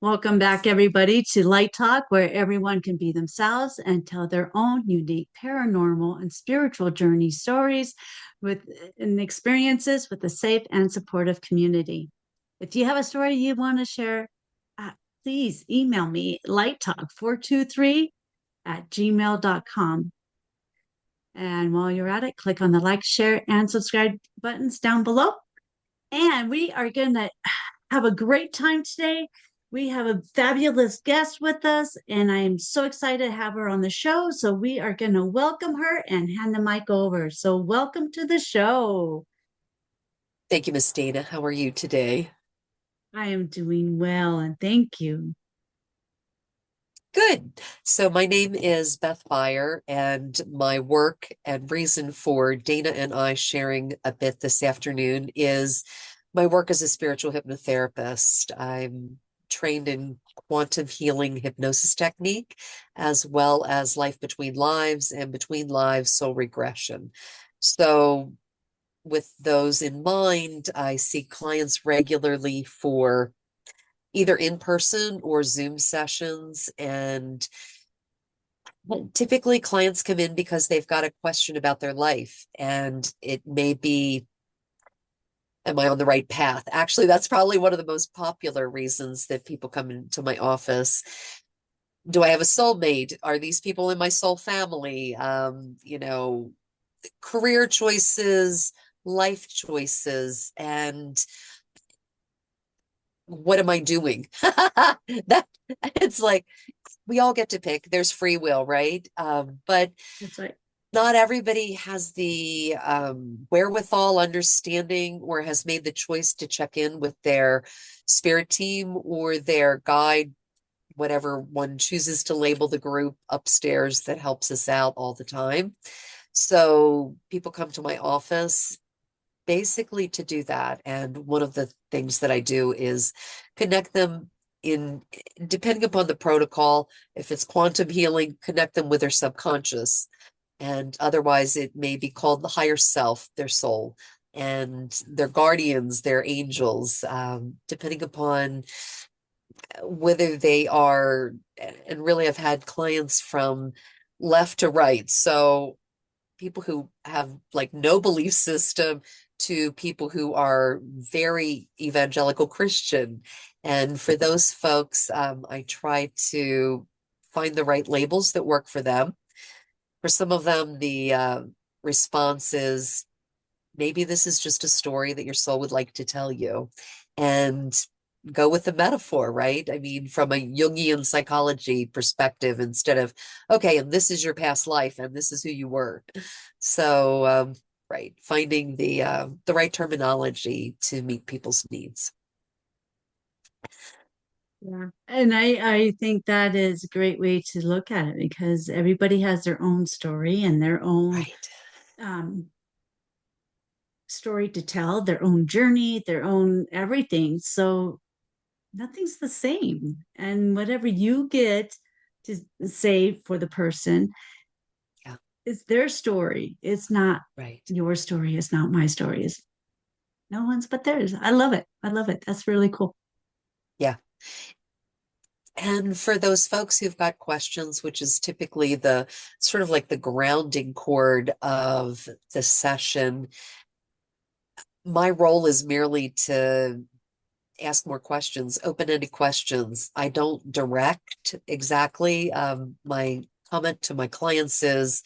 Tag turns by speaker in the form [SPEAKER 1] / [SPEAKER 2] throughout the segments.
[SPEAKER 1] Welcome back, everybody, to Light Talk, where everyone can be themselves and tell their own unique paranormal and spiritual journey stories with and experiences with a safe and supportive community. If you have a story you want to share, uh, please email me lighttalk423 at gmail.com. And while you're at it, click on the like, share, and subscribe buttons down below. And we are going to have a great time today. We have a fabulous guest with us, and I am so excited to have her on the show. So we are going to welcome her and hand the mic over. So welcome to the show.
[SPEAKER 2] Thank you, Miss Dana. How are you today?
[SPEAKER 1] I am doing well, and thank you.
[SPEAKER 2] Good. So my name is Beth Beyer, and my work and reason for Dana and I sharing a bit this afternoon is my work as a spiritual hypnotherapist. I'm trained in quantum healing hypnosis technique, as well as life between lives and between lives soul regression. So with those in mind, I see clients regularly for either in person or Zoom sessions. And typically, clients come in because they've got a question about their life, and it may be, am I on the right path? Actually, that's probably one of the most popular reasons that people come into my office. Do I have a soulmate? Are these people in my soul family? Career choices, life choices, and what am I doing? That it's like we all get to pick. There's free will, right? But
[SPEAKER 1] That's right.
[SPEAKER 2] not everybody has the wherewithal, understanding, or has made the choice to check in with their spirit team or their guide, whatever one chooses to label the group upstairs that helps us out all the time. So people come to my office basically to do that. And one of the things that I do is connect them in, depending upon the protocol, if it's quantum healing, connect them with their subconscious. And otherwise, it may be called the higher self, their soul, and their guardians, their angels, depending upon whether they are, and really, I've had clients from left to right. So people who have like no belief system to people who are very evangelical Christian. And for those folks, I try to find the right labels that work for them. For some of them, the response is maybe this is just a story that your soul would like to tell you. And go with the metaphor, right? I mean, from a Jungian psychology perspective, instead of, okay, and this is your past life and this is who you were. So, right, finding the right terminology to meet people's needs.
[SPEAKER 1] Yeah. And I think that is a great way to look at it because everybody has their own story and their own
[SPEAKER 2] Right.
[SPEAKER 1] um, story to tell, their own journey, their own everything. So nothing's the same. And whatever you get to say for the person
[SPEAKER 2] Yeah.
[SPEAKER 1] is their story. It's not
[SPEAKER 2] Right.
[SPEAKER 1] your story. It's not my story. It's no one's but theirs. I love it. I love it. That's really cool.
[SPEAKER 2] Yeah. And for those folks who've got questions, which is typically the sort of like the grounding cord of the session, my role is merely to ask more questions, open-ended questions. I don't direct exactly. My comment to my clients is,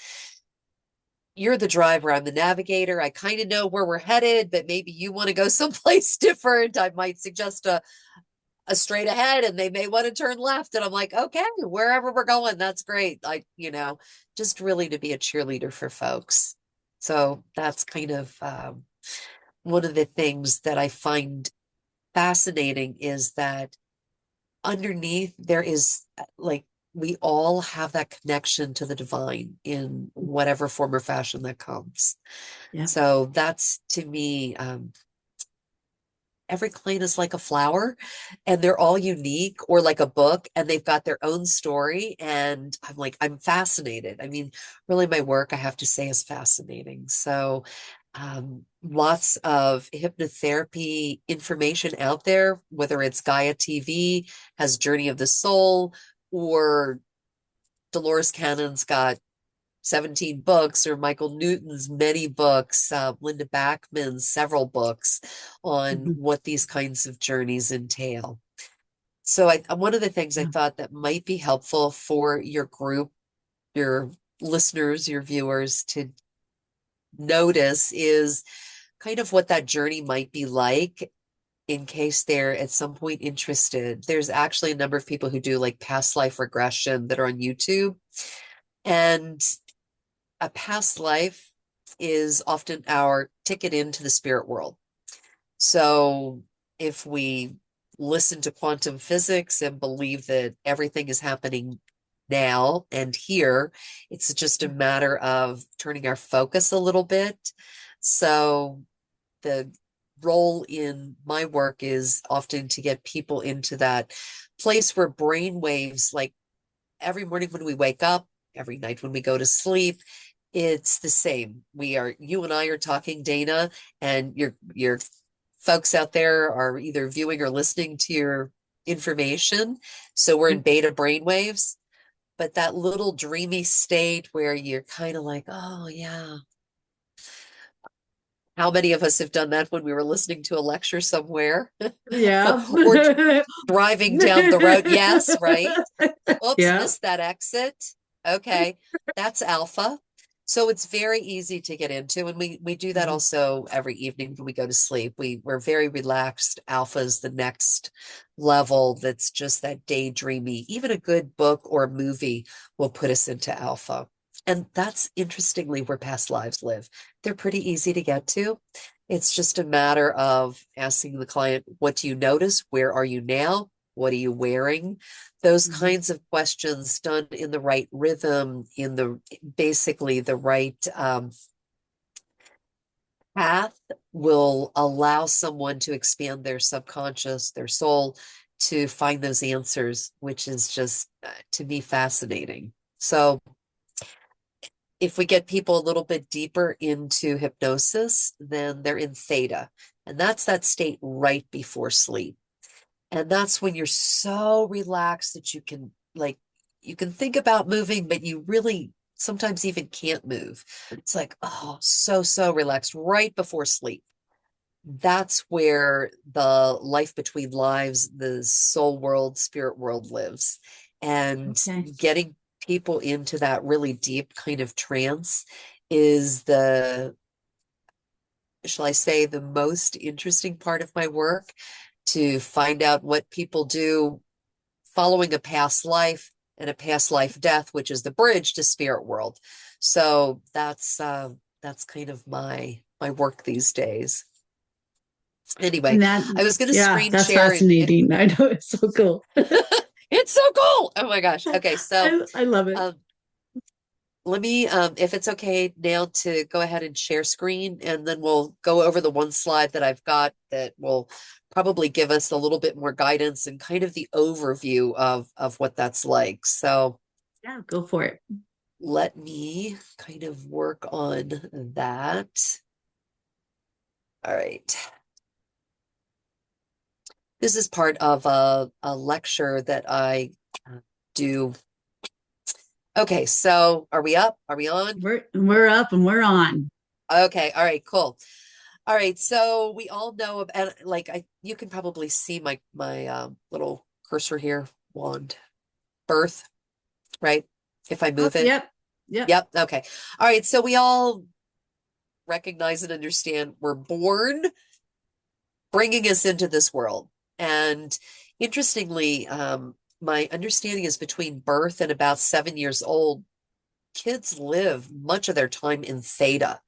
[SPEAKER 2] you're the driver, I'm the navigator. I kind of know where we're headed, but maybe you want to go someplace different. I might suggest a straight ahead and they may want to turn left. And I'm like, okay, wherever we're going, that's great. Just really to be a cheerleader for folks. So that's kind of one of the things that I find fascinating is that underneath there is like we all have that connection to the divine in whatever form or fashion that comes.
[SPEAKER 1] Yeah.
[SPEAKER 2] So that's to me, every client is like a flower and they're all unique or like a book and they've got their own story. And I'm fascinated. I mean, really, my work, I have to say, is fascinating. So lots of hypnotherapy information out there, whether it's Gaia TV has Journey of the Soul, or Dolores Cannon's got 17 books, or Michael Newton's many books, Linda Backman's several books on
[SPEAKER 1] Mhm.
[SPEAKER 2] what these kinds of journeys entail. So one of the things I
[SPEAKER 1] Yeah.
[SPEAKER 2] thought that might be helpful for your group, your listeners, your viewers to notice is kind of what that journey might be like in case they're at some point interested. There's actually a number of people who do like past life regression that are on YouTube. And a past life is often our ticket into the spirit world. So if we listen to quantum physics and believe that everything is happening now and here, it's just a matter of turning our focus a little bit. So the role in my work is often to get people into that place where brain waves, like every morning when we wake up, every night when we go to sleep, it's the same. You and I are talking, Dana, and your folks out there are either viewing or listening to your information. So we're in beta brainwaves, but that little dreamy state where you're kind of like, oh yeah. How many of us have done that when we were listening to a lecture somewhere
[SPEAKER 1] Yeah.
[SPEAKER 2] or driving down the road? Yes, right. Oops,
[SPEAKER 1] Yeah.
[SPEAKER 2] missed that exit. Okay, that's alpha. So it's very easy to get into, and we do that
[SPEAKER 1] Mhm.
[SPEAKER 2] also every evening when we go to sleep. We're very relaxed. Alpha is the next level. That's just that daydreamy. Even a good book or movie will put us into alpha. And that's interestingly where past lives live. They're pretty easy to get to. It's just a matter of asking the client, what do you notice? Where are you now? What are you wearing? Those
[SPEAKER 1] Mhm.
[SPEAKER 2] kinds of questions done in the right rhythm, in the basically the right path, will allow someone to expand their subconscious, their soul, to find those answers, which is just to me fascinating. So if we get people a little bit deeper into hypnosis, then they're in theta, and that's that state right before sleep. And that's when you're so relaxed that you can think about moving, but you really sometimes even can't move. It's like, oh, so relaxed right before sleep. That's where the life between lives, the soul world, spirit world lives. And
[SPEAKER 1] Okay.
[SPEAKER 2] getting people into that really deep kind of trance is the, shall I say, the most interesting part of my work, to find out what people do following a past life and a past life death, which is the bridge to spirit world. So that's kind of my work these days. Anyway,
[SPEAKER 1] And that,
[SPEAKER 2] I was going to
[SPEAKER 1] yeah,
[SPEAKER 2] screen
[SPEAKER 1] that's
[SPEAKER 2] share and
[SPEAKER 1] fascinating. I know it's so cool.
[SPEAKER 2] it's so cool. Oh my gosh. Okay, so
[SPEAKER 1] I love it.
[SPEAKER 2] um, let me, if it's okay now, to go ahead and share screen, and then we'll go over the one slide that I've got that will probably give us a little bit more guidance and kind of the overview of what that's like. So
[SPEAKER 1] Yeah, go for it.
[SPEAKER 2] let me kind of work on that. All right. This is part of a lecture that I do. Okay, so are we up? Are we on?
[SPEAKER 1] We're up and we're on.
[SPEAKER 2] Okay, all right, cool. All right, so we all know and like you can probably see my little cursor here, wand, birth, right? If I
[SPEAKER 1] Oh,
[SPEAKER 2] move it.
[SPEAKER 1] yep. Yep.
[SPEAKER 2] Yep, okay. All right, so we all recognize and understand we're born, bringing us into this world. And interestingly, my understanding is between birth and about 7 years old, kids live much of their time in theta.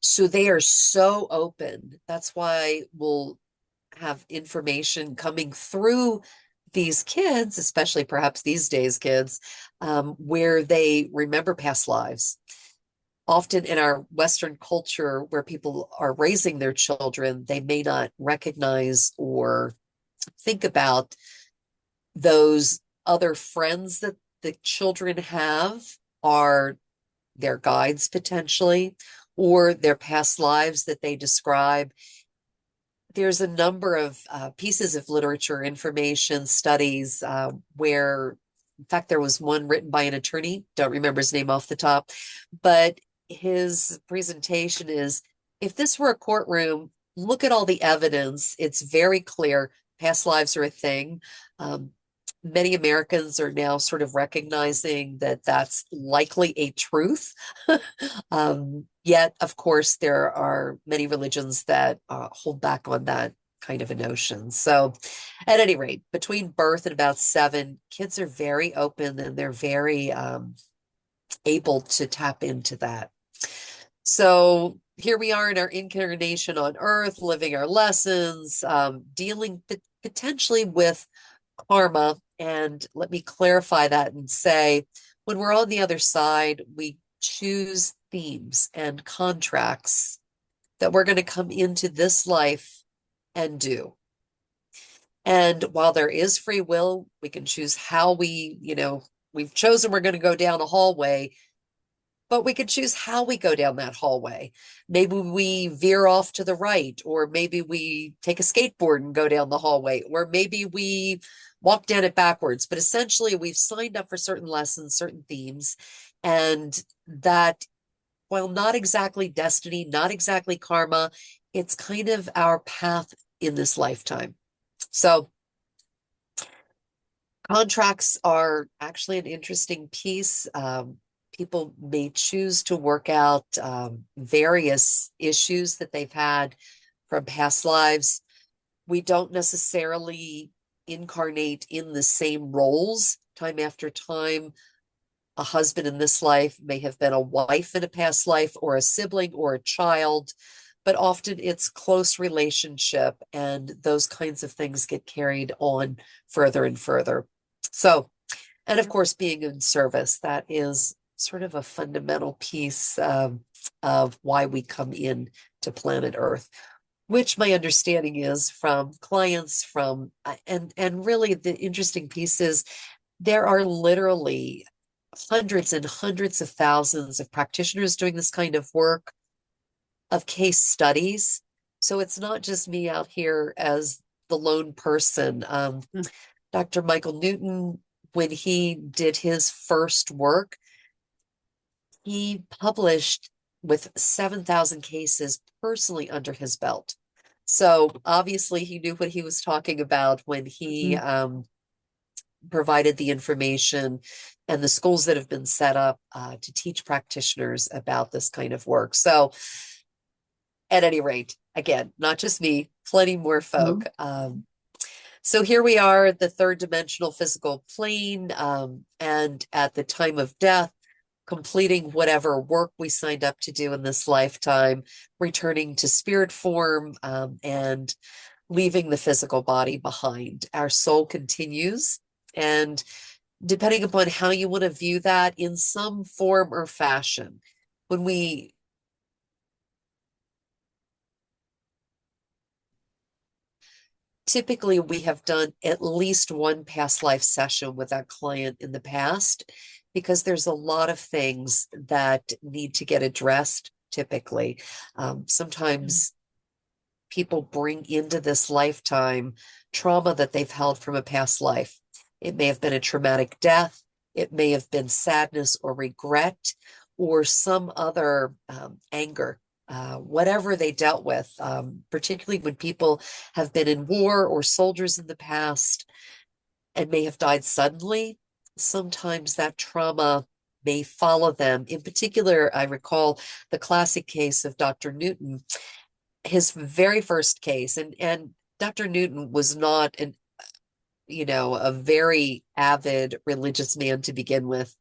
[SPEAKER 2] So they are so open. That's why we'll have information coming through these kids, especially perhaps these days kids, where they remember past lives. Often in our Western culture, where people are raising their children, they may not recognize or think about those other friends that the children have are their guides potentially, or their past lives that they describe. There's a number of pieces of literature, information, studies where, in fact, there was one written by an attorney, don't remember his name off the top, but his presentation is, if this were a courtroom, look at all the evidence. It's very clear past lives are a thing. Many Americans are now sort of recognizing that that's likely a truth. Yet, of course, there are many religions that hold back on that kind of a notion. So, at any rate, between birth and about 7, kids are very open and they're very able to tap into that. So, here we are in our incarnation on Earth, living our lessons, dealing potentially with karma. And let me clarify that and say, when we're on the other side, we choose themes and contracts that we're going to come into this life and do. And while there is free will, we can choose how we've chosen we're going to go down a hallway, but we could choose how we go down that hallway. Maybe we veer off to the right, or maybe we take a skateboard and go down the hallway, or maybe we walk down it backwards. But essentially, we've signed up for certain lessons, certain themes, and that, while not exactly destiny, not exactly karma, it's kind of our path in this lifetime. So contracts are actually an interesting piece. People may choose to work out various issues that they've had from past lives. We don't necessarily incarnate in the same roles time after time. A husband in this life may have been a wife in a past life, or a sibling, or a child, but often it's close relationship, and those kinds of things get carried on further and further. So, and of course, being in service, that is sort of a fundamental piece of why we come in to planet Earth, which my understanding is from clients, and really the interesting piece is there are literally hundreds and hundreds of thousands of practitioners doing this kind of work, of case studies. So it's not just me out here as the lone person. Dr. Michael Newton, when he did his first work, he published with 7,000 cases personally under his belt. So obviously he knew what he was talking about when he provided the information, and the schools that have been set up to teach practitioners about this kind of work. So at any rate, again, not just me, plenty more folk. So here we are, the third dimensional physical plane, and at the time of death, completing whatever work we signed up to do in this lifetime, returning to spirit form, and leaving the physical body behind. Our soul continues, and depending upon how you want to view that, in some form or fashion, when we typically, we have done at least one past life session with that client in the past, because there's a lot of things that need to get addressed typically. Sometimes people bring into this lifetime trauma that they've held from a past life. It may have been a traumatic death. It may have been sadness or regret, or some other anger. Whatever they dealt with, particularly when people have been in war or soldiers in the past and may have died suddenly, sometimes that trauma may follow them. In particular, I recall the classic case of Dr. Newton, his very first case, and Dr. Newton was not a very avid religious man to begin with.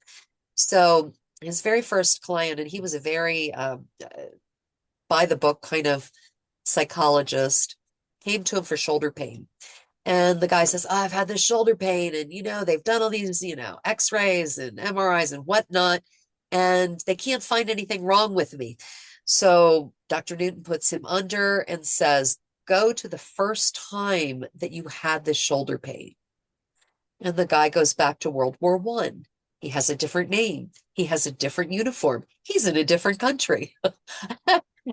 [SPEAKER 2] So his very first client, and he was a very by the book kind of psychologist, came to him for shoulder pain. And the guy says, I've had this shoulder pain, and they've done all these, x-rays and MRIs and whatnot, and they can't find anything wrong with me. So Dr. Newton puts him under and says, go to the first time that you had this shoulder pain. And the guy goes back to World War I. He has a different name. He has a different uniform. He's in a different country.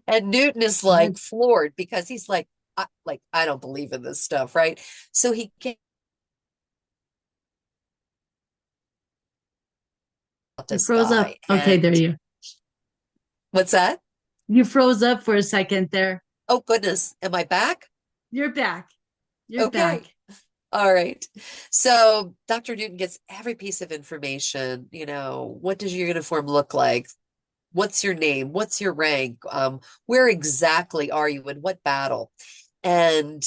[SPEAKER 2] And Newton is like
[SPEAKER 1] That's
[SPEAKER 2] floored because he's like, I don't believe in this stuff, right? So he gets
[SPEAKER 1] you
[SPEAKER 2] this
[SPEAKER 1] froze up.
[SPEAKER 2] guy.
[SPEAKER 1] Okay, there
[SPEAKER 2] And what's that?
[SPEAKER 1] you froze up for a second there.
[SPEAKER 2] Oh, goodness. Am I back?
[SPEAKER 1] You're back. You're
[SPEAKER 2] Okay.
[SPEAKER 1] back.
[SPEAKER 2] All right. So Dr. Newton gets every piece of information. What does your uniform look like? What's your name? What's your rank? Where exactly are you in what battle? And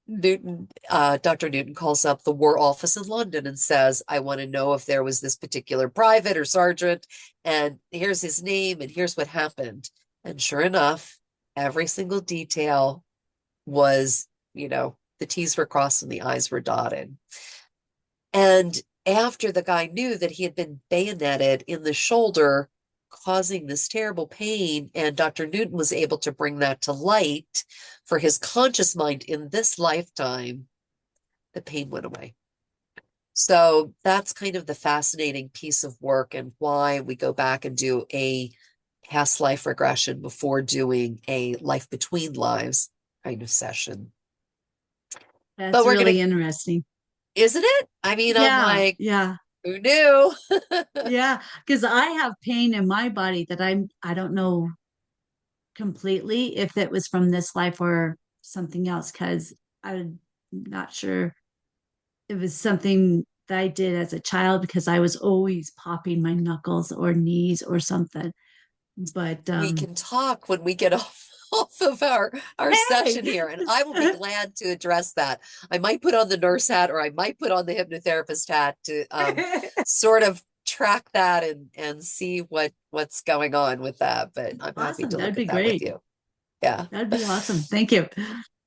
[SPEAKER 2] Dr. Newton calls up the War Office in London and says, I want to know if there was this particular private or sergeant, and here's his name, and here's what happened. And sure enough, every single detail was, the T's were crossed and the I's were dotted. And after the guy knew that he had been bayoneted in the shoulder, causing this terrible pain, and Dr. Newton was able to bring that to light for his conscious mind in this lifetime, the pain went away. So that's kind of the fascinating piece of work and why we go back and do a past life regression before doing a life between lives kind of session. But
[SPEAKER 1] That's
[SPEAKER 2] we're going
[SPEAKER 1] really
[SPEAKER 2] to,
[SPEAKER 1] interesting.
[SPEAKER 2] isn't it? I mean, I'm
[SPEAKER 1] Yeah,
[SPEAKER 2] like,
[SPEAKER 1] yeah,
[SPEAKER 2] who knew?
[SPEAKER 1] yeah. Because I have pain in my body that I don't know completely if it was from this life or something else. Because I'm not sure it was something that I did as a child because I was always popping my knuckles or knees or something. But
[SPEAKER 2] We can talk when we get off of our
[SPEAKER 1] hey,
[SPEAKER 2] session here, and I will be glad to address that. I might put on the nurse hat, or I might put on the hypnotherapist hat to sort of track that and see what's going on with that. But I'm happy
[SPEAKER 1] awesome.
[SPEAKER 2] to
[SPEAKER 1] That'd
[SPEAKER 2] look
[SPEAKER 1] be
[SPEAKER 2] at that with
[SPEAKER 1] great.
[SPEAKER 2] you. Yeah.
[SPEAKER 1] That'd be awesome. Thank you.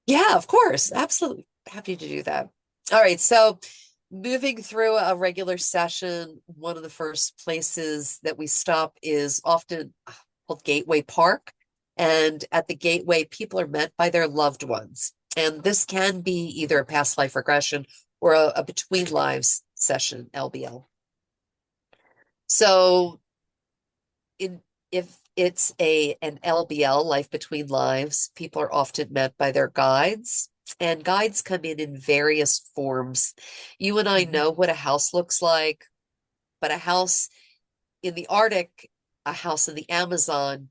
[SPEAKER 2] Yeah, of course. Absolutely. Happy to do that. All right. So moving through a regular session, one of the first places that we stop is often called Gateway Park. And at the Gateway, people are met by their loved ones. And this can be either a past life regression or a between lives session, LBL. So in if it's an LBL, life between lives, people are often met by their guides, and guides come in various forms. You and I
[SPEAKER 1] Mhm.
[SPEAKER 2] know what a house looks like, but a house in the Arctic, a house in the Amazon,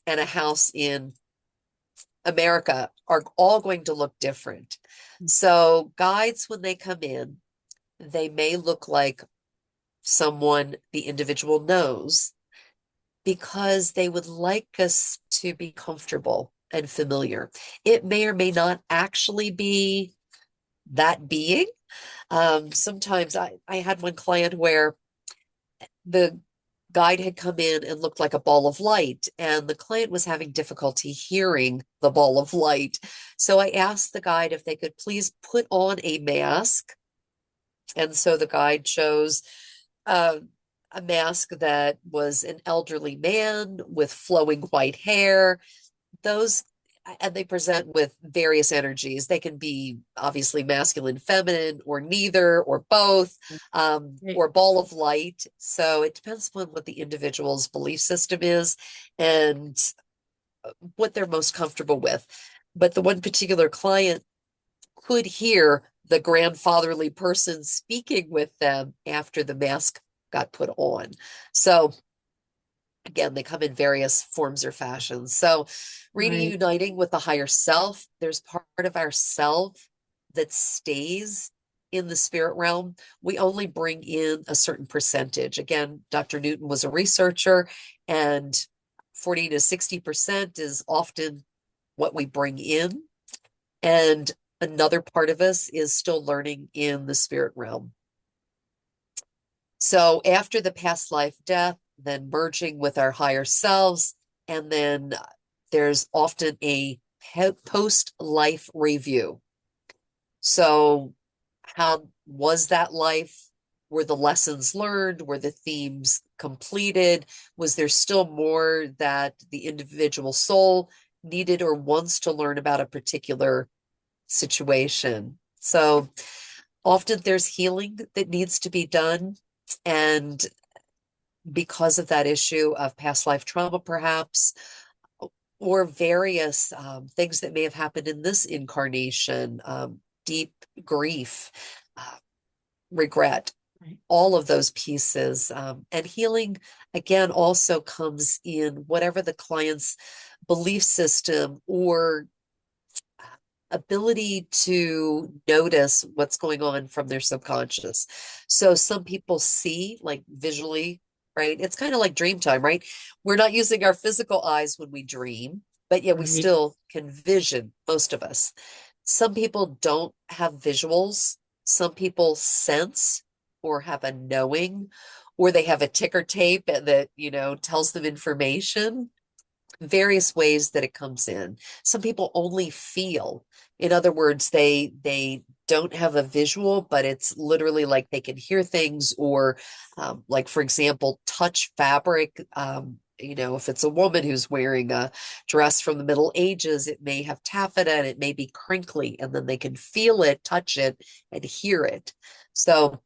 [SPEAKER 2] and a house in America are all going to look different. So guides, when they come in, they may look like someone the individual knows, because they would like us to be comfortable and familiar. It may or may not actually be that being. Sometimes I had one client where the guide had come in and looked like a ball of light, and the client was having difficulty hearing the ball of light. So I asked the guide if they could please put on a mask. And so the guide chose uh, a mask that was an elderly man with flowing white hair. Those, and they present with various energies. They can be obviously masculine, feminine, or neither, or both,
[SPEAKER 1] Great.
[SPEAKER 2] or ball of light. So it depends upon what the individual's belief system is and what they're most comfortable with. But the one particular client could hear the grandfatherly person speaking with them after the mask got put on. So again, they come in various forms or fashions. So
[SPEAKER 1] Right.
[SPEAKER 2] reuniting with the higher self, there's part of our self that stays in the spirit realm. We only bring in a certain percentage. Again, Dr. Newton was a researcher, and 40 to 60% is often what we bring in. And another part of us is still learning in the spirit realm. So after the past life death, then merging with our higher selves, and then there's often a post life review. So, how was that life? Were the lessons learned? Were the themes completed? Was there still more that the individual soul needed or wants to learn about a particular situation? So, often there's healing that needs to be done. And because of that issue of past life trauma, perhaps, or various things that may have happened in this incarnation, deep grief, uh, regret,
[SPEAKER 1] Right.
[SPEAKER 2] all of those pieces. And healing, again, also comes in whatever the client's belief system or ability to notice what's going on from their subconscious. So some people see, like visually, right? It's kind of like dream time, right? We're not using our physical eyes when we dream, but yet we
[SPEAKER 1] Right.
[SPEAKER 2] still can vision, most of us. Some people don't have visuals. Some people sense or have a knowing, or they have a ticker tape that, tells them information, various ways that it comes in. Some people only feel. In other words, they don't have a visual, but it's literally like they can hear things, or like, for example, touch fabric. If it's a woman who's wearing a dress from the Middle Ages, it may have taffeta and it may be crinkly, and then they can feel it, touch it, and hear it. So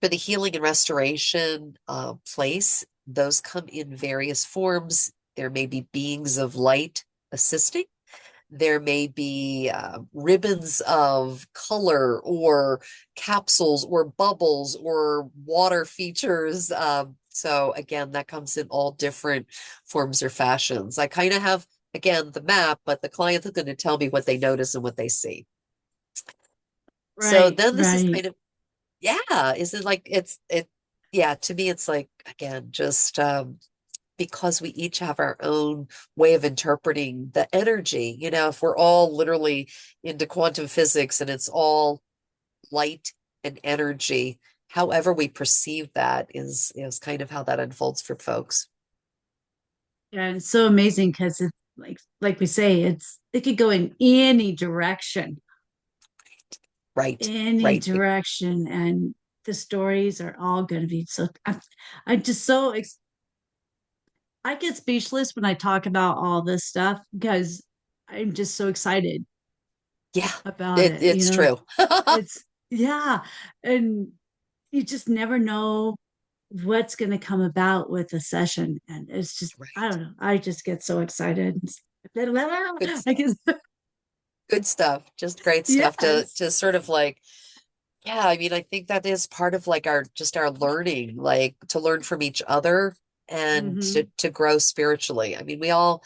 [SPEAKER 2] for the healing and restoration place, those come in various forms. There may be beings of light assisting. There may be ribbons of color, or capsules, or bubbles, or water features. So again, that comes in all different forms or fashions. I kind of have, again, the map, but the client is going to tell me what they notice and what they see. So
[SPEAKER 1] Right.
[SPEAKER 2] then this is
[SPEAKER 1] Right.
[SPEAKER 2] kind of, yeah, is it like yeah, to me it's like, again, just because we each have our own way of interpreting the energy. If we're all literally into quantum physics and it's all light and energy, however we perceive that is kind of how that unfolds for folks.
[SPEAKER 1] Yeah, it's so amazing because it's like we say, it could go in
[SPEAKER 2] Right,
[SPEAKER 1] any
[SPEAKER 2] right.
[SPEAKER 1] direction, and the stories are all going to be so. I'm just so I get speechless when I talk about all this stuff because I'm just so excited
[SPEAKER 2] Yeah,
[SPEAKER 1] about it.
[SPEAKER 2] it's true.
[SPEAKER 1] It's yeah, and you just never know what's going to come about with a session, and it's just I
[SPEAKER 2] Right.
[SPEAKER 1] don't know. I just get so excited.
[SPEAKER 2] Good
[SPEAKER 1] I
[SPEAKER 2] stuff.
[SPEAKER 1] guess
[SPEAKER 2] Good stuff. Just great stuff
[SPEAKER 1] yes.
[SPEAKER 2] to sort of like, yeah, I mean, I think that is part of like our learning, like to learn from each other and to
[SPEAKER 1] Hmm.
[SPEAKER 2] to grow spiritually. I mean, we all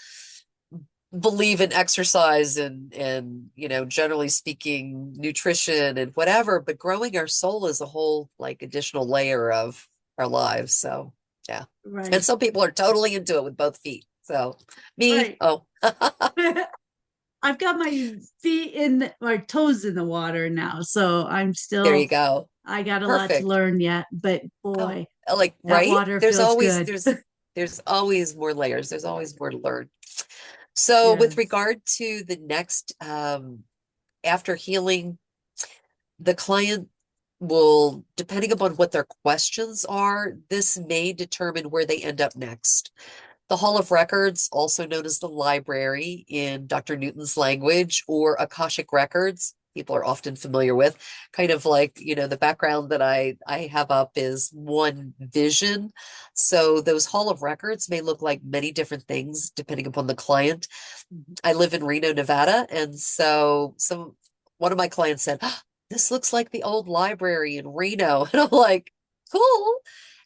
[SPEAKER 2] believe in exercise and generally speaking, nutrition and whatever, but growing our soul is a whole like additional layer of our lives. So yeah. And
[SPEAKER 1] Right.
[SPEAKER 2] some people are totally into it with both feet. So me,
[SPEAKER 1] Right.
[SPEAKER 2] oh,
[SPEAKER 1] I've got my feet my toes in the water now, so
[SPEAKER 2] there you go.
[SPEAKER 1] I got a lot to
[SPEAKER 2] Perfect.
[SPEAKER 1] learn yet, but
[SPEAKER 2] Oh,
[SPEAKER 1] boy,
[SPEAKER 2] like,
[SPEAKER 1] that
[SPEAKER 2] right?
[SPEAKER 1] water feels good.
[SPEAKER 2] There's always more layers. There's always more to learn. So with
[SPEAKER 1] Yes.
[SPEAKER 2] regard to the next, after healing, the client will, depending upon what their questions are, this may determine where they end up next. The Hall of Records, also known as the library in Dr. Newton's language, or Akashic Records, people are often familiar with. Kind of like, the background that I have up is one vision. So those Hall of Records may look like many different things depending upon the client. I live in Reno, Nevada, and so one of my clients said, "Ah, this looks like the old library in Reno." And I'm like, cool.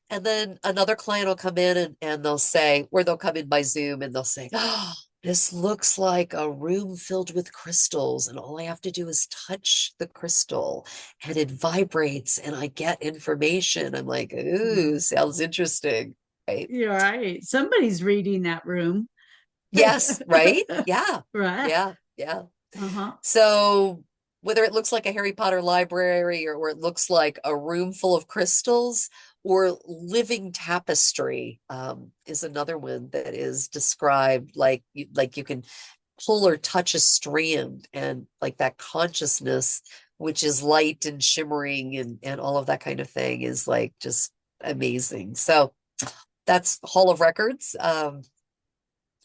[SPEAKER 2] And then another client will come in and they'll say, or they'll come in by Zoom and they'll say, "Oh, this looks like a room filled with crystals. And all I have to do is touch the crystal and it vibrates and I get information." I'm like, ooh,
[SPEAKER 1] Mhm.
[SPEAKER 2] sounds interesting. Right.
[SPEAKER 1] You're right. Somebody's reading that room.
[SPEAKER 2] Yes, right. Yeah.
[SPEAKER 1] Right.
[SPEAKER 2] Yeah. Yeah.
[SPEAKER 1] Uh-huh.
[SPEAKER 2] So whether it looks like a Harry Potter library, or it looks like a room full of crystals, or living tapestry, is another one that is described like you can pull or touch a strand, and like that consciousness, which is light and shimmering and all of that kind of thing, is like just amazing. So that's Hall of Records.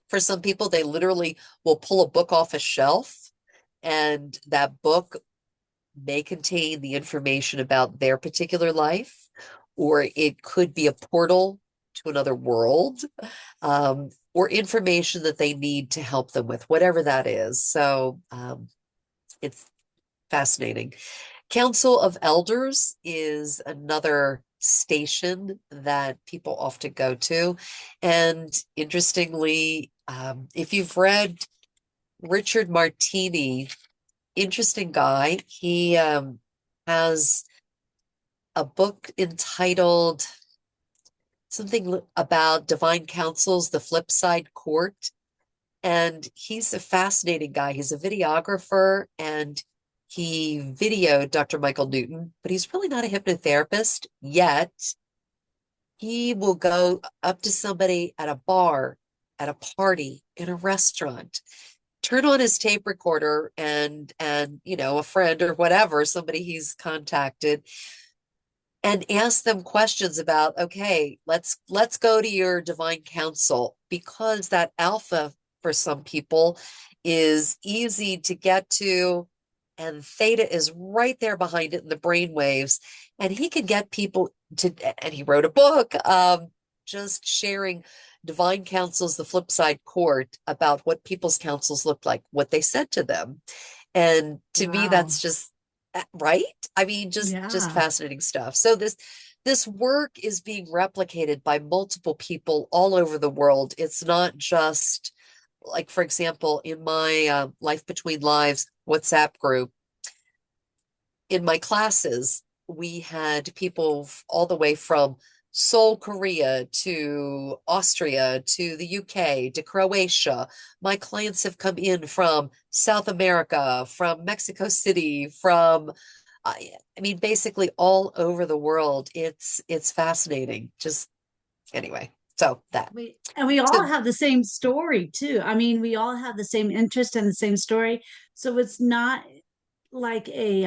[SPEAKER 2] For some people, they literally will pull a book off a shelf, and that book may contain the information about their particular life, or it could be a portal to another world, or information that they need to help them with, whatever that is. So it's fascinating. Council of Elders is another station that people often go to. And interestingly, if you've read Richard Martini, interesting guy, he has a book entitled something about divine councils, the flip side court. And he's a fascinating guy. He's a videographer and he videoed Dr. Michael Newton, but he's really not a hypnotherapist yet. He will go up to somebody at a bar, at a party, in a restaurant, turn on his tape recorder and a friend or whatever, somebody he's contacted, and ask them questions about, okay, let's go to your divine council, because that alpha for some people is easy to get to, and theta is right there behind it in the brain waves. And he can get people to, and he wrote a book, just sharing divine councils, the flip side court, about what people's councils looked like, what they said to them. And to me,
[SPEAKER 1] Wow.
[SPEAKER 2] that's just right. I mean, just
[SPEAKER 1] Yeah.
[SPEAKER 2] fascinating stuff. So this work is being replicated by multiple people all over the world. It's not just like, for example, in my Life Between Lives WhatsApp group, in my classes, we had people all the way from Seoul, Korea to Austria to the UK to Croatia. My clients have come in from South America, from Mexico City, from I mean, basically all over the world. It's fascinating. Just anyway, so that.
[SPEAKER 1] We all
[SPEAKER 2] So
[SPEAKER 1] have the same story too. I mean, we all have the same interest and the same story. So it's not like a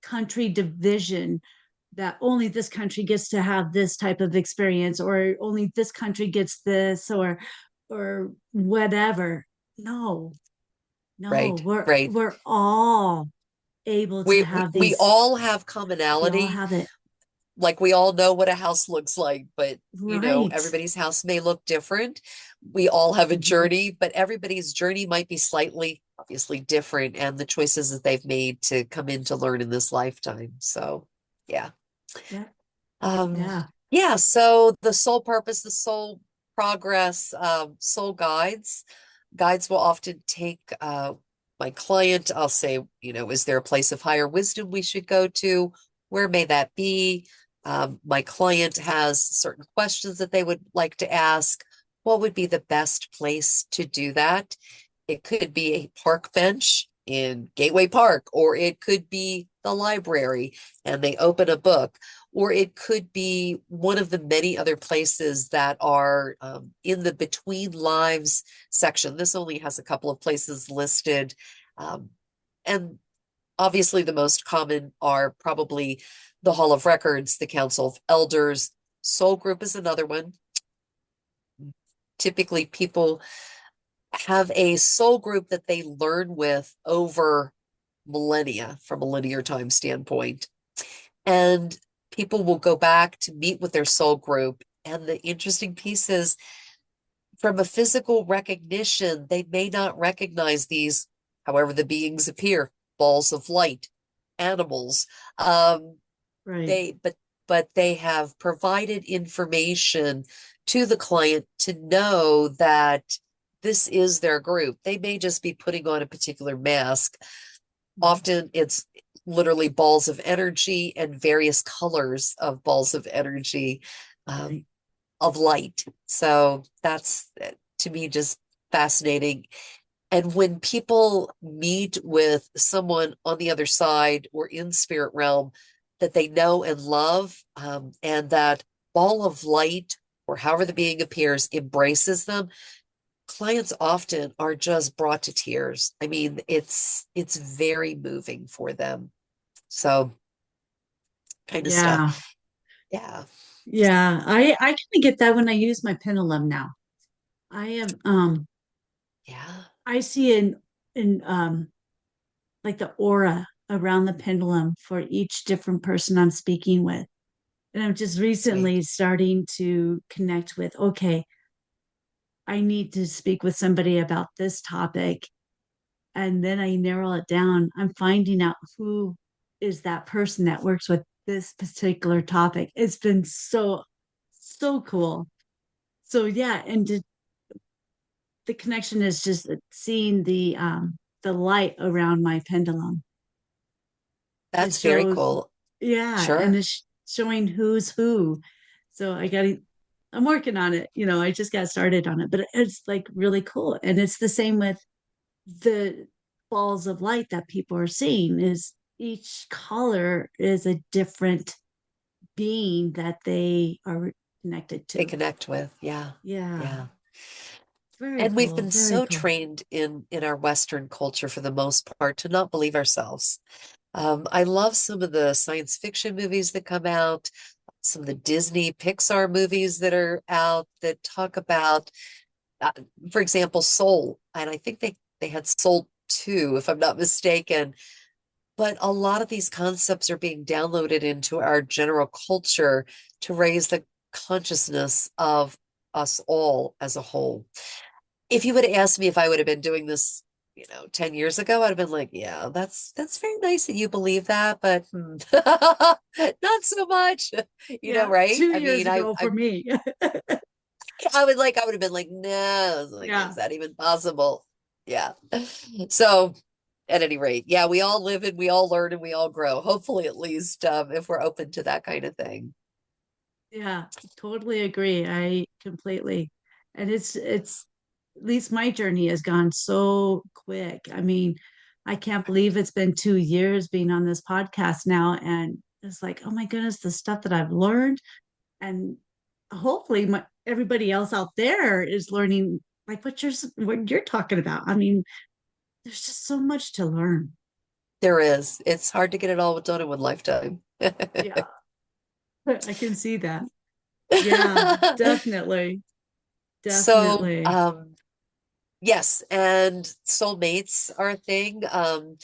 [SPEAKER 1] country division that only this country gets to have this type of experience, or only this country gets this, or whatever. No, no,
[SPEAKER 2] right, right.
[SPEAKER 1] we're all able to have
[SPEAKER 2] We
[SPEAKER 1] these.
[SPEAKER 2] all have
[SPEAKER 1] We all
[SPEAKER 2] commonality.
[SPEAKER 1] have it.
[SPEAKER 2] Like we all know what a house looks like, but
[SPEAKER 1] Right.
[SPEAKER 2] everybody's house may look different. We all have a
[SPEAKER 1] Mhm.
[SPEAKER 2] journey, but everybody's journey might be slightly, obviously different, and the choices that they've made to come in to learn in this lifetime. So, yeah.
[SPEAKER 1] Yeah.
[SPEAKER 2] Um,
[SPEAKER 1] Yeah.
[SPEAKER 2] yeah, so the soul purpose, the soul progress, soul guides. Guides will often take my client. I'll say, is there a place of higher wisdom we should go to? Where may that be? My client has certain questions that they would like to ask. What would be the best place to do that? It could be a park bench in Gateway Park, or it could be the library and they open a book, or it could be one of the many other places that are in the Between Lives section. This only has a couple of places listed. Um, and obviously, the most common are probably the Hall of Records, the Council of Elders. Soul Group is another one. Typically, people have a soul group that they learn with over millennia from a linear time standpoint. And people will go back to meet with their soul group. And the interesting piece is, from a physical recognition, they may not recognize these, however, the beings appear, balls of light, animals. Um,
[SPEAKER 1] Right.
[SPEAKER 2] they, but they have provided information to the client to know that this is their group. They may just be putting on a particular mask. Often it's literally balls of energy and various colors of balls of energy, um,
[SPEAKER 1] Right.
[SPEAKER 2] of light. So that's to me just fascinating. And when people meet with someone on the other side or in spirit realm that they know and love, and that ball of light, or however the being appears, embraces them, clients often are just brought to tears. I mean, it's very moving for them. So kind of stuff.
[SPEAKER 1] Yeah.
[SPEAKER 2] Yeah.
[SPEAKER 1] Yeah. I kind of get that when I use my pendulum now. I am
[SPEAKER 2] Yeah.
[SPEAKER 1] I see in like the aura around the pendulum for each different person I'm speaking with. And I'm just
[SPEAKER 2] Sweet.
[SPEAKER 1] recently starting to connect with, okay, I need to speak with somebody about this topic. And then I narrow it down. I'm finding out who is that person that works with this particular topic. It's been so, so cool. So yeah, and the connection is just seeing the light around my pendulum. It
[SPEAKER 2] That's very
[SPEAKER 1] shows,
[SPEAKER 2] cool.
[SPEAKER 1] yeah, and
[SPEAKER 2] Sure.
[SPEAKER 1] it's showing who's who. So I'm working on it. I just got started on it, but it's like really cool. And it's the same with the balls of light that people are seeing. Is each color is a different being that they are connected
[SPEAKER 2] They
[SPEAKER 1] to.
[SPEAKER 2] connect with. Yeah.
[SPEAKER 1] Yeah.
[SPEAKER 2] Yeah.
[SPEAKER 1] Very
[SPEAKER 2] And we've
[SPEAKER 1] cool.
[SPEAKER 2] been
[SPEAKER 1] Very
[SPEAKER 2] so
[SPEAKER 1] cool.
[SPEAKER 2] trained in our Western culture for the most part to not believe ourselves. I love some of the science fiction movies that come out, some of the Disney Pixar movies that are out that talk about, uh, for example, Soul. And I think they had Soul 2, if I'm not mistaken. But a lot of these concepts are being downloaded into our general culture to raise the consciousness of us all as a whole. If you would have asked me if I would have been doing this, 10 years ago, I'd have been like, yeah, that's very nice that you believe that, but not so much,
[SPEAKER 1] Yeah.
[SPEAKER 2] right?
[SPEAKER 1] two
[SPEAKER 2] I
[SPEAKER 1] years
[SPEAKER 2] mean,
[SPEAKER 1] ago for me.
[SPEAKER 2] I would have been like, no, I was like,
[SPEAKER 1] Yeah.
[SPEAKER 2] is that even possible? Yeah. So at any rate, yeah, we all live and we all learn and we all grow. Hopefully, at least, if we're open to that kind of thing.
[SPEAKER 1] Yeah. Totally agree. I completely. And it's at least my journey has gone so quick. I mean, I can't believe it's been 2 years being on this podcast now. And it's like, oh my goodness, the stuff that I've learned. And hopefully everybody else out there is learning like what you're talking about. I mean, there's just so much to learn.
[SPEAKER 2] There is. It's hard to get it all done in one lifetime.
[SPEAKER 1] Yeah, I can see that. Yeah, definitely.
[SPEAKER 2] So,
[SPEAKER 1] Definitely.
[SPEAKER 2] yes, and soulmates are a thing. And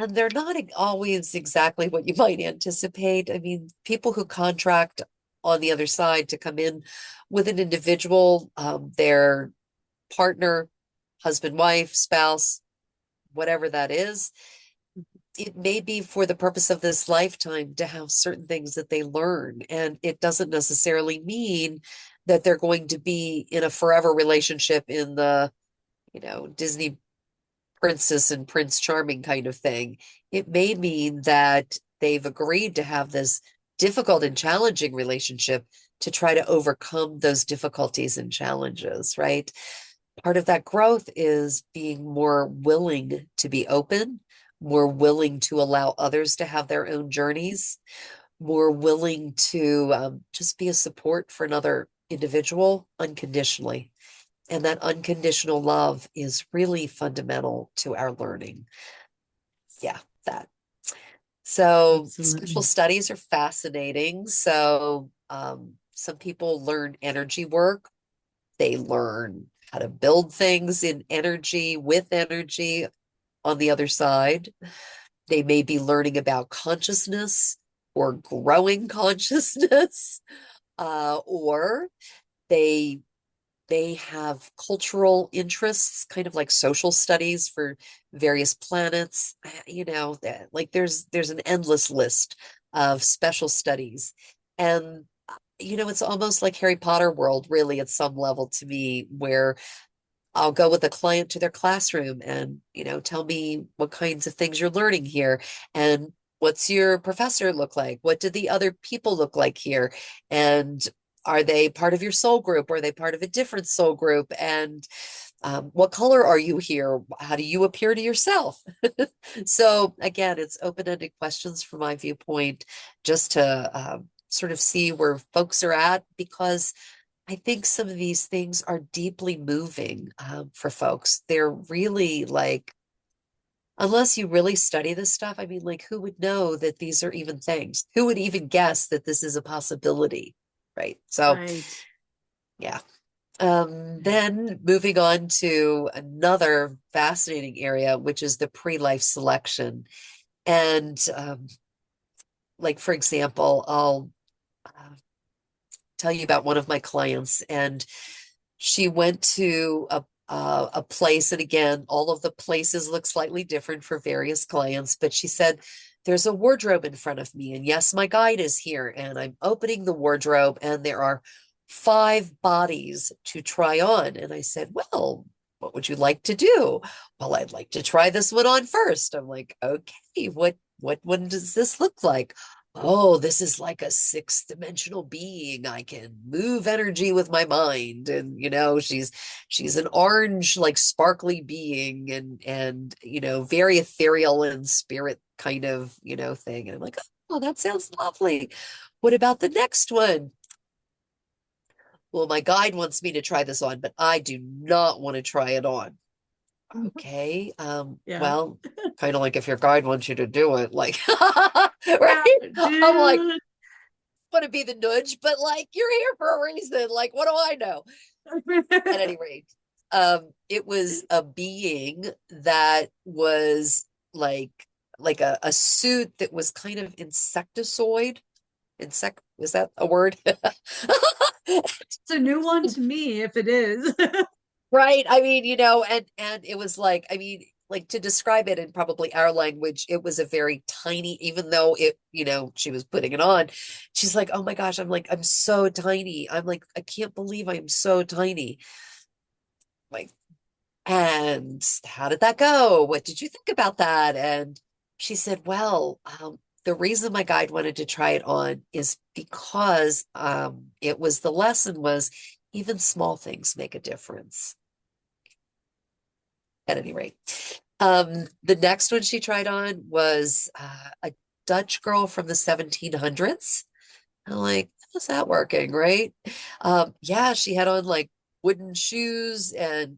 [SPEAKER 2] they're not always exactly what you might anticipate. I mean, people who contract on the other side to come in with an individual, their partner, husband, wife, spouse, whatever that is, it may be for the purpose of this lifetime to have certain things that they learn. And it doesn't necessarily mean that they're going to be in a forever relationship in the, Disney princess and prince charming kind of thing. It may mean that they've agreed to have this difficult and challenging relationship to try to overcome those difficulties and challenges, right? Part of that growth is being more willing to be open, more willing to allow others to have their own journeys, more willing to just be a support for another individual unconditionally. And that unconditional love is really fundamental to our learning. Yeah, that. So spiritual
[SPEAKER 1] Absolutely.
[SPEAKER 2] studies are fascinating. So some people learn energy work. They learn how to build things in energy with energy on the other side. They may be learning about consciousness or growing consciousness, or they they have cultural interests, kind of like social studies for various planets. Like there's an endless list of special studies. And it's almost like Harry Potter world, really, at some level to me, where I'll go with a client to their classroom and, tell me what kinds of things you're learning here. And what's your professor look like? What do the other people look like here? And are they part of your soul group? Or are they part of a different soul group? And what color are you here? How do you appear to yourself? So again, it's open-ended questions from my viewpoint, just to sort of see where folks are at, because I think some of these things are deeply moving for folks. They're really like, unless you really study this stuff, I mean, like, who would know that these are even things? Who would even guess that this is a possibility? Right. So,
[SPEAKER 1] Right.
[SPEAKER 2] yeah. Then moving on to another fascinating area, which is the pre-life selection. And like, for example, I'll tell you about one of my clients, and she went to a place, and again, all of the places look slightly different for various clients, but she said, there's a wardrobe in front of me, and yes, my guide is here, and I'm opening the wardrobe, and there are 5 bodies to try on. And I said, well, what would you like to do? Well, I'd like to try this one on first. I'm like, okay, what one does this look like? Oh, this is like a 6th dimensional being. I can move energy with my mind. And she's an orange, like sparkly being, and very ethereal and spirit kind of, thing. And I'm like, oh, that sounds lovely. What about the next one? Well, my guide wants me to try this on, but I do not want to try it on. Okay.
[SPEAKER 1] Yeah.
[SPEAKER 2] Well, kind of like if your guide wants you to do it, like,
[SPEAKER 1] Yeah,
[SPEAKER 2] right? I'm like,
[SPEAKER 1] dude.
[SPEAKER 2] want to be the nudge, but like, you're here for a reason. Like, what do I know? At any rate, it was a being that was like a suit that was kind of insectoid. Is that a word?
[SPEAKER 1] It's a new one to me if it is.
[SPEAKER 2] Right. I mean, and it was like, I mean, like to describe it in probably our language, it was a very tiny, even though she was putting it on. She's like, oh my gosh, I'm like, I'm so tiny. I'm like, I can't believe I'm so tiny. Like, and how did that go? What did you think about that? And she said, well, the reason my guide wanted to try it on is because it was the lesson was even small things make a difference. At any rate, the next one she tried on was a Dutch girl from the 1700s. I'm like, how's that working, right? Yeah, she had on like wooden shoes and,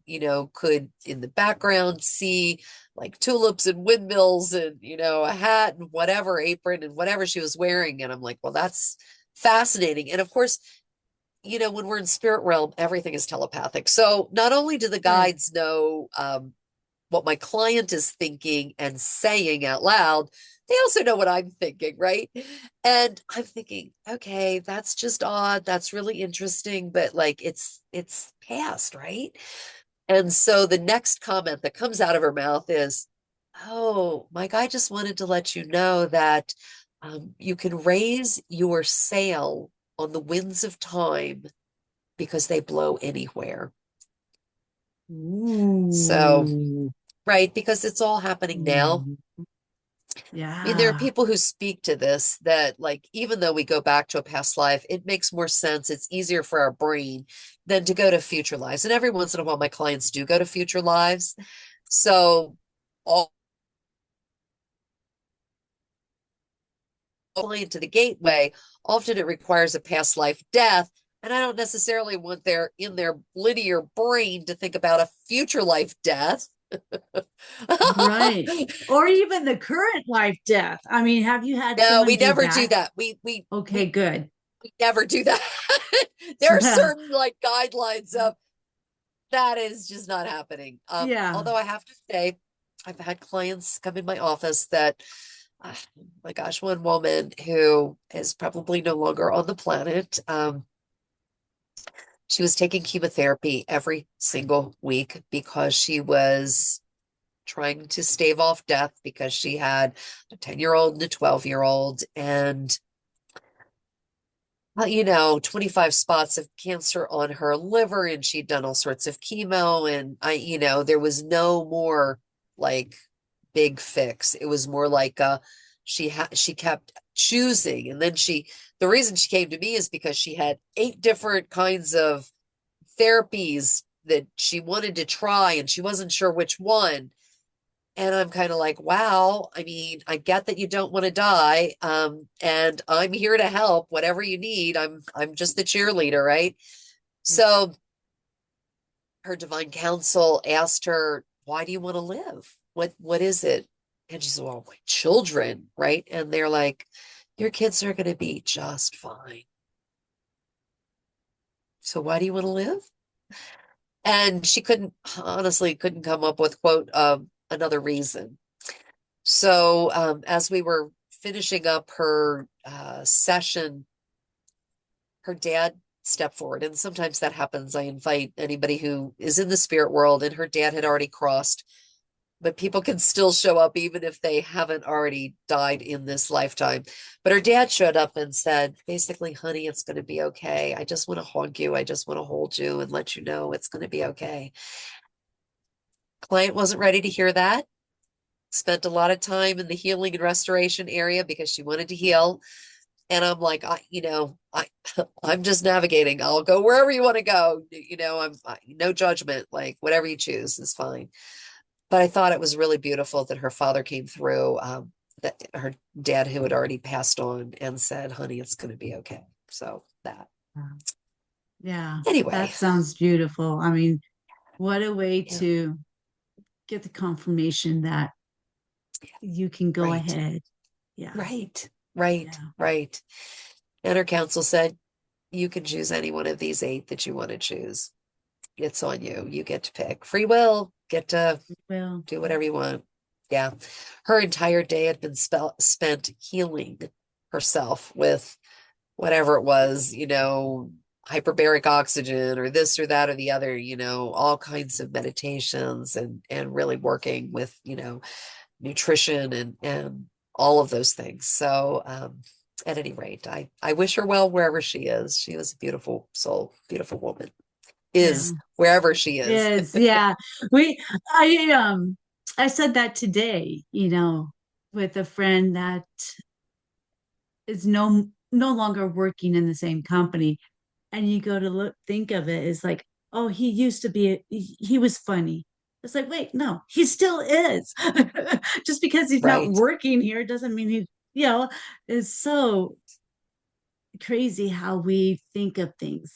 [SPEAKER 2] could in the background see like tulips and windmills and, a hat and whatever apron and whatever she was wearing. And I'm like, well, that's fascinating. And of course, when we're in spirit realm, everything is telepathic. So not only do the
[SPEAKER 1] Right.
[SPEAKER 2] guides know what my client is thinking and saying out loud, they also know what I'm thinking, right? And I'm thinking, okay, that's just odd. That's really interesting, but like it's past, right? And so the next comment that comes out of her mouth is, oh, my guy just wanted to let you know that you can raise your sail on the winds of time because they blow anywhere. So,
[SPEAKER 1] Ooh.
[SPEAKER 2] right, because it's all happening now.
[SPEAKER 1] Ooh.
[SPEAKER 2] I mean, there are
[SPEAKER 1] Yeah.
[SPEAKER 2] people who speak to this that, like, even though we go back to a past life, it makes more sense. It's easier for our brain than to go to future lives. And every once in a while, my clients do go to future lives. So, all into the gateway, often it requires a past life death. And I don't necessarily want their in their linear brain to think about a future life death.
[SPEAKER 1] Right. Or even the current life death. I mean, have you had
[SPEAKER 2] No,
[SPEAKER 1] someone
[SPEAKER 2] we
[SPEAKER 1] do
[SPEAKER 2] never do
[SPEAKER 1] that?
[SPEAKER 2] that.
[SPEAKER 1] Okay, good.
[SPEAKER 2] We never do that. There are certain like guidelines of that is just not happening.
[SPEAKER 1] Yeah.
[SPEAKER 2] Although I have to say, I've had clients come in my office that, oh my gosh, one woman who is probably no longer on the planet. She was taking chemotherapy every single week because she was trying to stave off death because she had a 10-year-old and a 12-year-old and 25 spots of cancer on her liver, and she'd done all sorts of chemo. And there was no more like big fix. It was more like she kept choosing. And then the reason she came to me is because she had 8 different kinds of therapies that she wanted to try, and she wasn't sure which one. And I'm kind of like, wow, I mean, I get that you don't want to die. And I'm here to help whatever you need. I'm just the cheerleader, right? So her divine counsel asked her, why do you want to live? What is it? And she said, well, my children, right? And they're like, your kids are going to be just fine. So why do you want to live? And she couldn't come up with quote another reason. So as we were finishing up her session, her dad stepped forward. And sometimes that happens. I invite anybody who is in the spirit world and her dad had already crossed, but people can still show up even if they haven't already died in this lifetime. But her dad showed up and said, basically, honey, it's going to be okay. I just want to hug you. I just want to hold you and let you know it's going to be okay. Client wasn't ready to hear that. Spent a lot of time in the healing and restoration area because she wanted to heal. And I'm like, I'm just navigating. I'll go wherever you want to go. No judgment. Like whatever you choose is fine. But I thought it was really beautiful that her father came through, that her dad who had already passed on and said, honey, it's going to be okay. So that.
[SPEAKER 1] Yeah,
[SPEAKER 2] Anyway.
[SPEAKER 1] that sounds beautiful. I mean, what a way
[SPEAKER 2] Yeah.
[SPEAKER 1] to get the confirmation that you can go
[SPEAKER 2] Right.
[SPEAKER 1] ahead. Yeah.
[SPEAKER 2] Right.
[SPEAKER 1] Yeah.
[SPEAKER 2] Right. And her counsel said, you can choose any one of these 8 that you want to choose. It's on you. You get to pick. Free will. Get to
[SPEAKER 1] Well,
[SPEAKER 2] do whatever you want. Yeah. Her entire day had been spent healing herself with whatever it was, hyperbaric oxygen or this or that or the other, all kinds of meditations and really working with, nutrition and all of those things. So, at any rate, I wish her well wherever she is. She was a beautiful soul, beautiful woman.
[SPEAKER 1] yeah.
[SPEAKER 2] Is wherever she is.
[SPEAKER 1] Is yeah. We I said that today, with a friend that is no longer working in the same company. And you go to look think of it as like, oh, he used to be he was funny. It's like, wait, no, he still is. Just because he's not
[SPEAKER 2] Right.
[SPEAKER 1] working here doesn't mean he, is so crazy how we think of things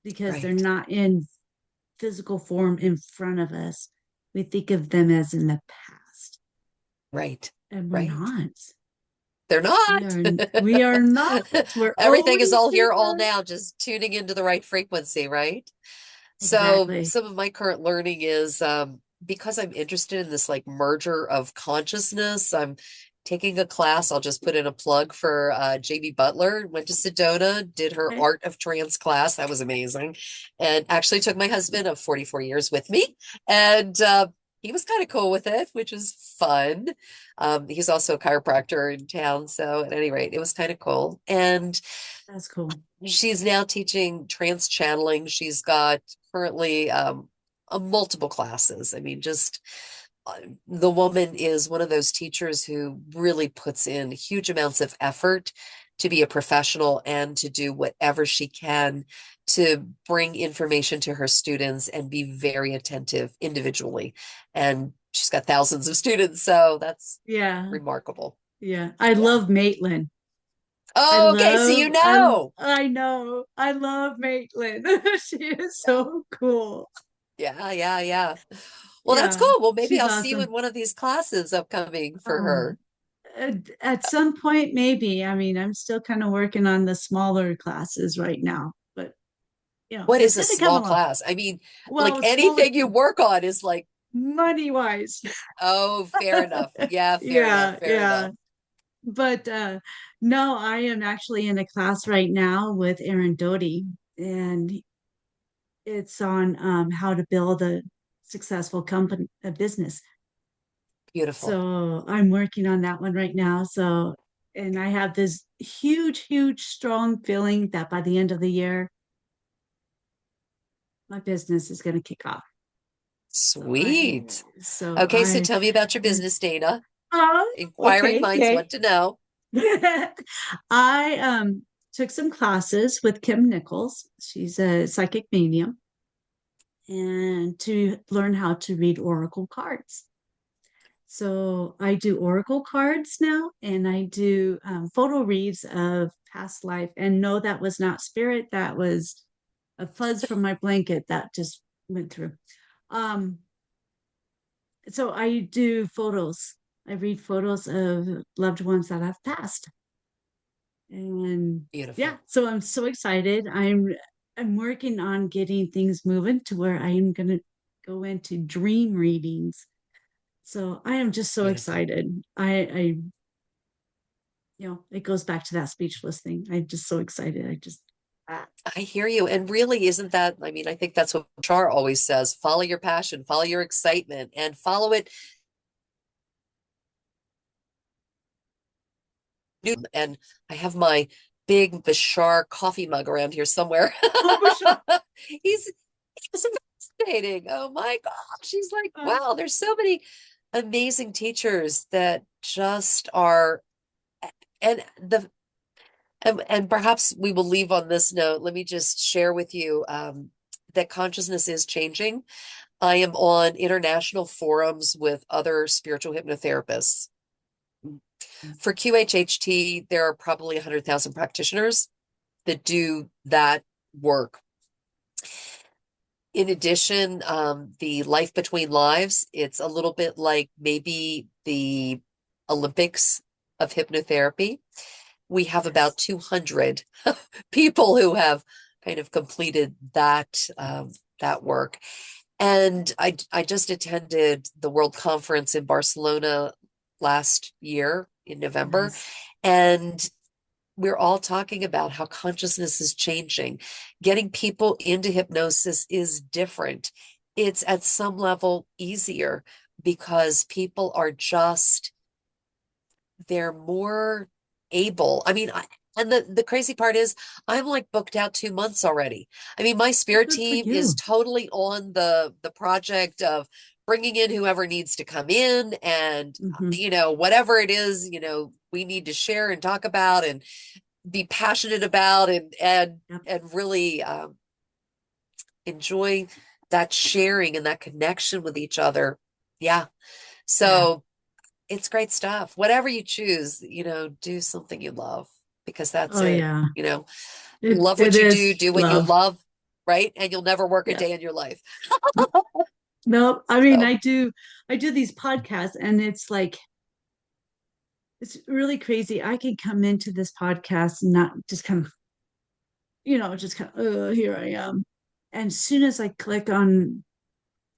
[SPEAKER 1] because they're
[SPEAKER 2] Right.
[SPEAKER 1] not in physical form in front of us. We think of them as in the past,
[SPEAKER 2] Right.
[SPEAKER 1] and we're
[SPEAKER 2] Right.
[SPEAKER 1] not.
[SPEAKER 2] They're
[SPEAKER 1] We
[SPEAKER 2] not.
[SPEAKER 1] are we are not. We're
[SPEAKER 2] Everything is
[SPEAKER 1] always
[SPEAKER 2] all here, all
[SPEAKER 1] here.
[SPEAKER 2] now, just tuning into the right frequency, right? So
[SPEAKER 1] Exactly.
[SPEAKER 2] some of my current learning is because I'm interested in this like merger of consciousness. I'm taking a class. I'll just put in a plug for Jamie Butler. Went to Sedona, did her
[SPEAKER 1] Okay.
[SPEAKER 2] Art of Trance class. That was amazing. And actually took my husband of 44 years with me. And he was kind of cool with it, which was fun. He's also a chiropractor in town. So at any rate, it was kind of cool. And
[SPEAKER 1] That's cool.
[SPEAKER 2] she's now teaching trance channeling. She's got currently multiple classes. I mean, just the woman is one of those teachers who really puts in huge amounts of effort to be a professional and to do whatever she can to bring information to her students and be very attentive individually. And she's got thousands of students, so that's
[SPEAKER 1] Yeah.
[SPEAKER 2] remarkable.
[SPEAKER 1] Yeah. I
[SPEAKER 2] Yeah.
[SPEAKER 1] love Maitland.
[SPEAKER 2] Oh, okay. So you know.
[SPEAKER 1] I know. I love Maitland. She is
[SPEAKER 2] Yeah.
[SPEAKER 1] so cool.
[SPEAKER 2] Yeah. Well, that's
[SPEAKER 1] Yeah.
[SPEAKER 2] cool. Well, maybe
[SPEAKER 1] She's
[SPEAKER 2] I'll see you
[SPEAKER 1] awesome.
[SPEAKER 2] in one of these classes upcoming for
[SPEAKER 1] Oh,
[SPEAKER 2] her.
[SPEAKER 1] at some point, maybe. I mean, I'm still kind of working on the smaller classes right now, but
[SPEAKER 2] What
[SPEAKER 1] it's
[SPEAKER 2] is a
[SPEAKER 1] going to come
[SPEAKER 2] small
[SPEAKER 1] along.
[SPEAKER 2] class? I mean, like
[SPEAKER 1] Well, smaller
[SPEAKER 2] anything you work on is like,
[SPEAKER 1] money wise.
[SPEAKER 2] oh, fair enough. Yeah,
[SPEAKER 1] Yeah,
[SPEAKER 2] fair
[SPEAKER 1] yeah.
[SPEAKER 2] enough.
[SPEAKER 1] But no, I am actually in a class right now with Aaron Doty, and it's on how to build a successful company, a business.
[SPEAKER 2] Beautiful.
[SPEAKER 1] So I'm working on that one right now. So, and I have this huge, strong feeling that by the end of the year, my business is going to kick off. So
[SPEAKER 2] Sweet.
[SPEAKER 1] so
[SPEAKER 2] Okay, so
[SPEAKER 1] I,
[SPEAKER 2] tell me about your business, Dana.
[SPEAKER 1] oh,
[SPEAKER 2] Inquiring
[SPEAKER 1] okay,
[SPEAKER 2] minds
[SPEAKER 1] okay.
[SPEAKER 2] want to know.
[SPEAKER 1] I took some classes with Kim Nichols. She's a psychic medium, and to learn how to read oracle cards. So I do oracle cards now, and I do photo reads of past life. And no, that was not spirit. That was a fuzz from my blanket that just went through. Um, so I do photos. I read photos of loved ones that have passed. And yeah,
[SPEAKER 2] Beautiful.
[SPEAKER 1] so I'm so excited. I'm working on getting things moving to where I'm gonna go into dream readings. So I am just so
[SPEAKER 2] Beautiful.
[SPEAKER 1] excited. I it goes back to that speechless thing. I'm just so excited.
[SPEAKER 2] I hear you. And really, isn't that, I mean, I think that's what Char always says, follow your passion, follow your excitement, and follow it. And I have my big Bashar coffee mug around here somewhere.
[SPEAKER 1] Oh, for sure.
[SPEAKER 2] He's he's fascinating. Oh my gosh. She's like,
[SPEAKER 1] Uh,
[SPEAKER 2] wow, there's so many amazing teachers that just are and the and perhaps we will leave on this note. Let me just share with you that consciousness is changing. I am on international forums with other spiritual hypnotherapists. For QHHT, there are probably 100,000 practitioners that do that work. In addition, the Life Between Lives, it's a little bit like maybe the Olympics of hypnotherapy. We have about 200 people who have kind of completed that work. And I just attended the World Conference in Barcelona last year in November,
[SPEAKER 1] nice.
[SPEAKER 2] and we're all talking about how consciousness is changing. Getting people into hypnosis is different. It's at some level easier because people are just, they're more able. I mean, and the crazy part is I'm like booked out 2 months already. I mean, my
[SPEAKER 1] Well,
[SPEAKER 2] spirit
[SPEAKER 1] good for
[SPEAKER 2] team is
[SPEAKER 1] you.
[SPEAKER 2] totally on the project of bringing in whoever needs to come in and
[SPEAKER 1] Hmm.
[SPEAKER 2] whatever it is, we need to share and talk about and be passionate about
[SPEAKER 1] Yep.
[SPEAKER 2] and really enjoy that sharing and that connection with each other. Yeah.
[SPEAKER 1] Yeah.
[SPEAKER 2] So it's great stuff. Whatever you choose, do something you love because that's
[SPEAKER 1] Oh,
[SPEAKER 2] it.
[SPEAKER 1] yeah.
[SPEAKER 2] Love
[SPEAKER 1] It
[SPEAKER 2] what you
[SPEAKER 1] is
[SPEAKER 2] do what you
[SPEAKER 1] love.
[SPEAKER 2] love, right? And you'll never work a
[SPEAKER 1] Yeah.
[SPEAKER 2] day in your life.
[SPEAKER 1] No, I mean,
[SPEAKER 2] So
[SPEAKER 1] I do these podcasts, and it's like, it's really crazy. I can come into this podcast and not just kind of, just kind of, here I am. And as soon as I click on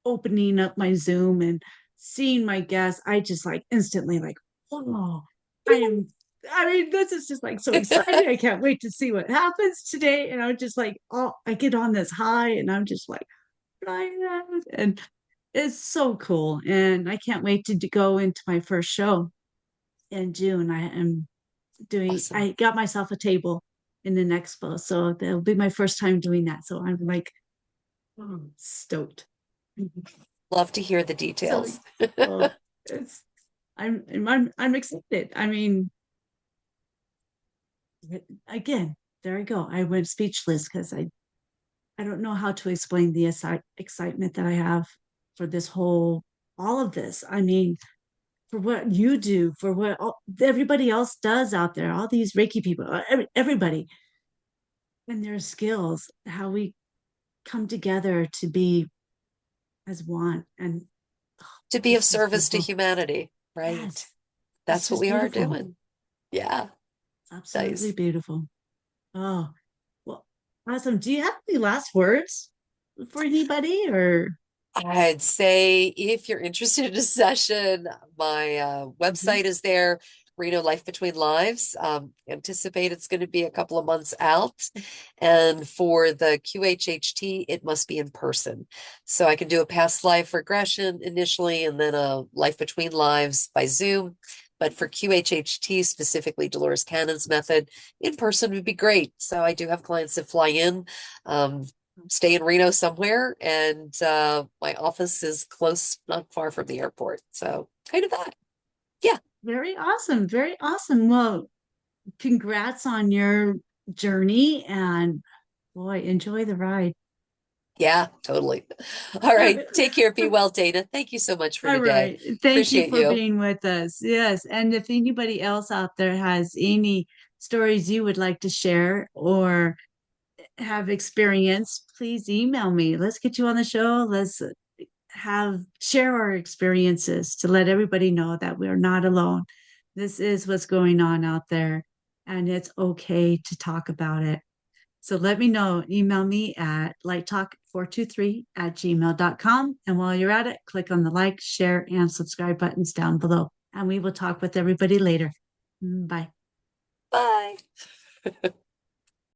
[SPEAKER 1] opening up my Zoom and seeing my guests, I just like instantly like, oh, I am. I mean, this is just like so exciting. I can't wait to see what happens today. And I'm just like, oh, I get on this high, and I'm just like, flying out. And it's so cool. And I can't wait to go into my first show in June.
[SPEAKER 2] awesome.
[SPEAKER 1] I got myself a table in an expo. So that'll be my first time doing that. So I'm like, oh, stoked.
[SPEAKER 2] Love to hear the
[SPEAKER 1] So,
[SPEAKER 2] details.
[SPEAKER 1] oh, it's I'm excited. I mean, again, there I go. I went speechless because I don't know how to explain the excitement that I have for this whole all of this. I mean, for what you do, for what everybody else does out there, all these Reiki people, everybody and their skills, how we come together to be as one. And oh,
[SPEAKER 2] To be of
[SPEAKER 1] it's just
[SPEAKER 2] service to
[SPEAKER 1] beautiful.
[SPEAKER 2] humanity, right?
[SPEAKER 1] Yes, it's
[SPEAKER 2] That's what
[SPEAKER 1] just
[SPEAKER 2] we are
[SPEAKER 1] beautiful.
[SPEAKER 2] doing. Yeah,
[SPEAKER 1] It's absolutely
[SPEAKER 2] nice.
[SPEAKER 1] beautiful. Oh, well, awesome. Do you have any last words for anybody or?
[SPEAKER 2] I'd say if you're interested in a session, my
[SPEAKER 1] Mhm.
[SPEAKER 2] website is there, Reno Life Between Lives. Anticipate it's going to be a couple of months out. And for the QHHT, it must be in person. So I can do a past life regression initially and then a Life Between Lives by Zoom. But for QHHT, specifically Dolores Cannon's method, in person would be great. So I do have clients that fly in. Um, Stay in Reno somewhere, and my office is close, not far from the airport. So kind of that. Yeah,
[SPEAKER 1] Very awesome. Very awesome. Well, congrats on your journey and boy, enjoy the ride.
[SPEAKER 2] yeah, totally. All right. Take care. Be well, Dana. Thank you so much for
[SPEAKER 1] All
[SPEAKER 2] today.
[SPEAKER 1] right. Thank you
[SPEAKER 2] Appreciate
[SPEAKER 1] for
[SPEAKER 2] you.
[SPEAKER 1] being with us. Yes. And if anybody else out there has any stories you would like to share or have experienced, please email me. Let's get you on the show. Let's have share our experiences to let everybody know that we're not alone. This is what's going on out there, and it's okay to talk about it. So let me know. Email me at lighttalk423@gmail.com. And while you're at it, click on the like, share, and subscribe buttons down below. And we will talk with everybody later. Bye.
[SPEAKER 2] Bye.